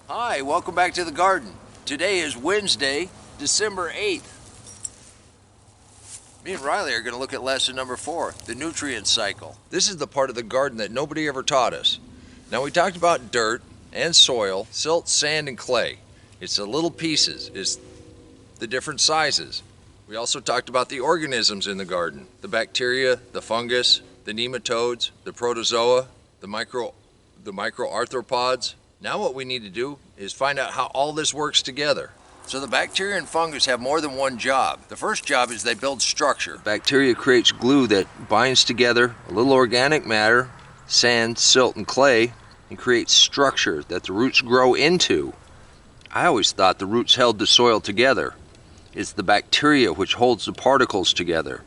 Hi, welcome back to the garden. Today is Wednesday, December 8th. Me and Riley are going to look at lesson number 4, the nutrient cycle. This is the part of the garden that nobody ever taught us. Now, we talked about dirt and soil, silt, sand, and clay. It's the little pieces, it's the different sizes. We also talked about the organisms in the garden, the bacteria, the fungus, the nematodes, the protozoa, the microarthropods. Now what we need to do is find out how all this works together. So the bacteria and fungus have more than one job. The first job is they build structure. Bacteria creates glue that binds together a little organic matter, sand, silt, and clay, and creates structure that the roots grow into. I always thought the roots held the soil together. It's the bacteria which holds the particles together,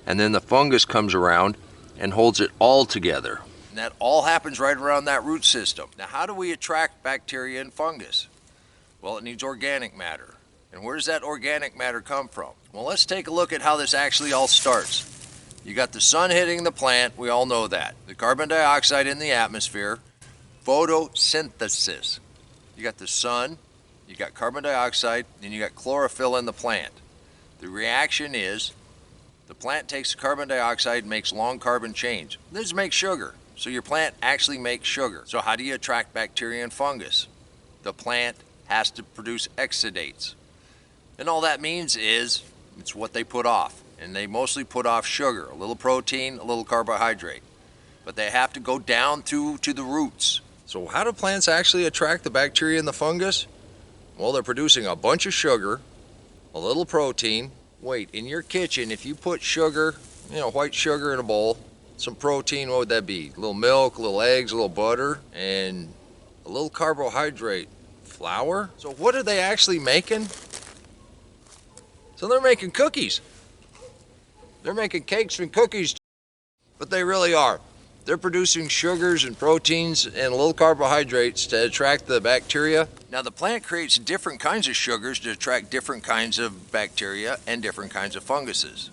and then the fungus comes around and holds it all together. And that all happens right around that root system. Now, how do we attract bacteria and fungus? Well, it needs organic matter. And where does that organic matter come from? Well, let's take a look at how this actually all starts. You got the sun hitting the plant, we all know that. The carbon dioxide in the atmosphere, photosynthesis. You got the sun, you got carbon dioxide, and you got chlorophyll in the plant. The reaction is the plant takes the carbon dioxide and makes long carbon chains. This makes sugar. So your plant actually makes sugar. So how do you attract bacteria and fungus? The plant has to produce exudates. And all that means is it's what they put off. And they mostly put off sugar, a little protein, a little carbohydrate. But they have to go down to the roots. So how do plants actually attract the bacteria and the fungus? Well, they're producing a bunch of sugar, a little protein. Wait, in your kitchen, if you put sugar, white sugar in a bowl, some protein, what would that be? A little milk, a little eggs, a little butter, and a little carbohydrate, flour. So what are they actually making? So they're making cookies. They're making cakes and cookies, but they really are. They're producing sugars and proteins and little carbohydrates to attract the bacteria. Now the plant creates different kinds of sugars to attract different kinds of bacteria and different kinds of funguses.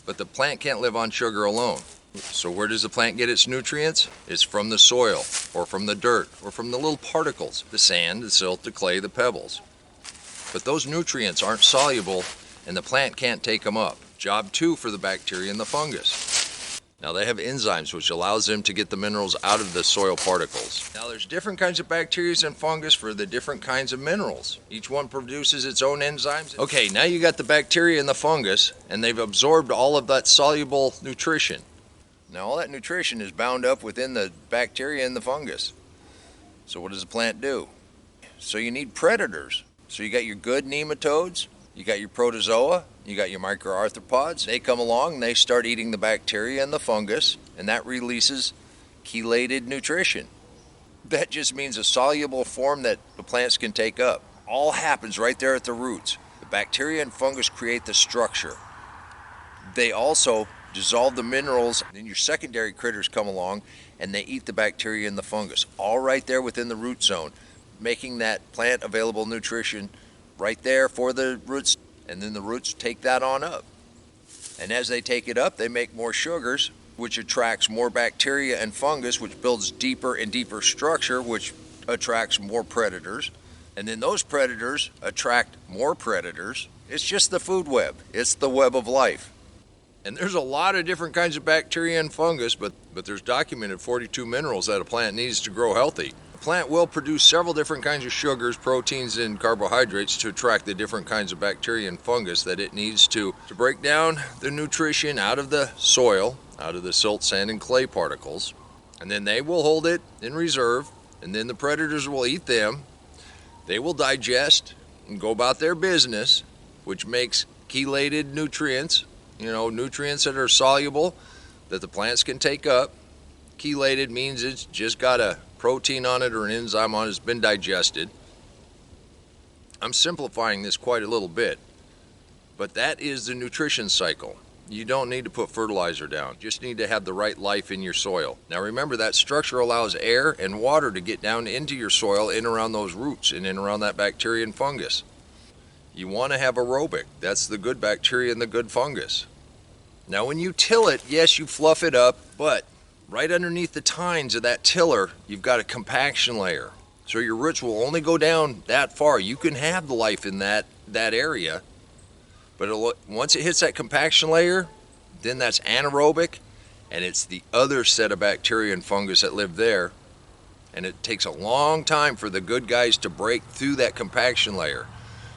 But the plant can't live on sugar alone. So where does the plant get its nutrients? It's from the soil, or from the dirt, or from the little particles, the sand, the silt, the clay, the pebbles. But those nutrients aren't soluble, and the plant can't take them up. Job 2 for the bacteria and the fungus. Now they have enzymes which allows them to get the minerals out of the soil particles. Now there's different kinds of bacteria and fungus for the different kinds of minerals. Each one produces its own enzymes. Okay, now you got the bacteria and the fungus, and they've absorbed all of that soluble nutrition. Now all that nutrition is bound up within the bacteria and the fungus. So what does the plant do? So you need predators. So you got your good nematodes, you got your protozoa, you got your microarthropods. They come along and they start eating the bacteria and the fungus, and that releases chelated nutrition. That just means a soluble form that the plants can take up. All happens right there at the roots. The bacteria and fungus create the structure. They also dissolve the minerals, and then your secondary critters come along and they eat the bacteria and the fungus, all right there within the root zone, making that plant available nutrition right there for the roots, and then the roots take that on up. And as they take it up, they make more sugars, which attracts more bacteria and fungus, which builds deeper and deeper structure, which attracts more predators. And then those predators attract more predators. It's just the food web. It's the web of life. And there's a lot of different kinds of bacteria and fungus, but there's documented 42 minerals that a plant needs to grow healthy. A plant will produce several different kinds of sugars, proteins, and carbohydrates to attract the different kinds of bacteria and fungus that it needs to break down the nutrition out of the soil, out of the silt, sand, and clay particles. And then they will hold it in reserve, and then the predators will eat them. They will digest and go about their business, which makes chelated nutrients, nutrients that are soluble that the plants can take up. Chelated means it's just got a protein on it or an enzyme on it. It's been digested. I'm simplifying this quite a little bit, but that is the nutrition cycle. You don't need to put fertilizer down. You just need to have the right life in your soil. Now remember, that structure allows air and water to get down into your soil, in around those roots and in around that bacteria and fungus. You want to have aerobic. That's the good bacteria and the good fungus. Now when you till it, yes, you fluff it up, but right underneath the tines of that tiller, you've got a compaction layer. So your roots will only go down that far. You can have the life in that area, but once it hits that compaction layer, then that's anaerobic, and it's the other set of bacteria and fungus that live there. And it takes a long time for the good guys to break through that compaction layer.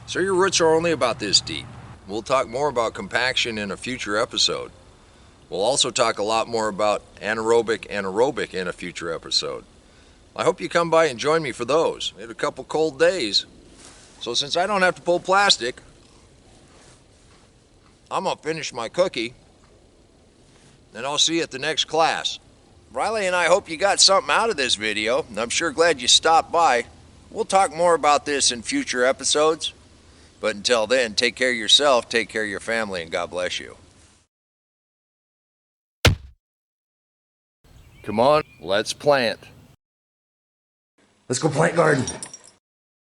So your roots are only about this deep. We'll talk more about compaction in a future episode. We'll also talk a lot more about anaerobic and aerobic in a future episode. I hope you come by and join me for those. We had a couple cold days. So since I don't have to pull plastic, I'm going to finish my cookie, and I'll see you at the next class. Riley and I hope you got something out of this video, and I'm sure glad you stopped by. We'll talk more about this in future episodes. But until then, take care of yourself, take care of your family, and God bless you. Come on, let's plant. Let's go plant garden.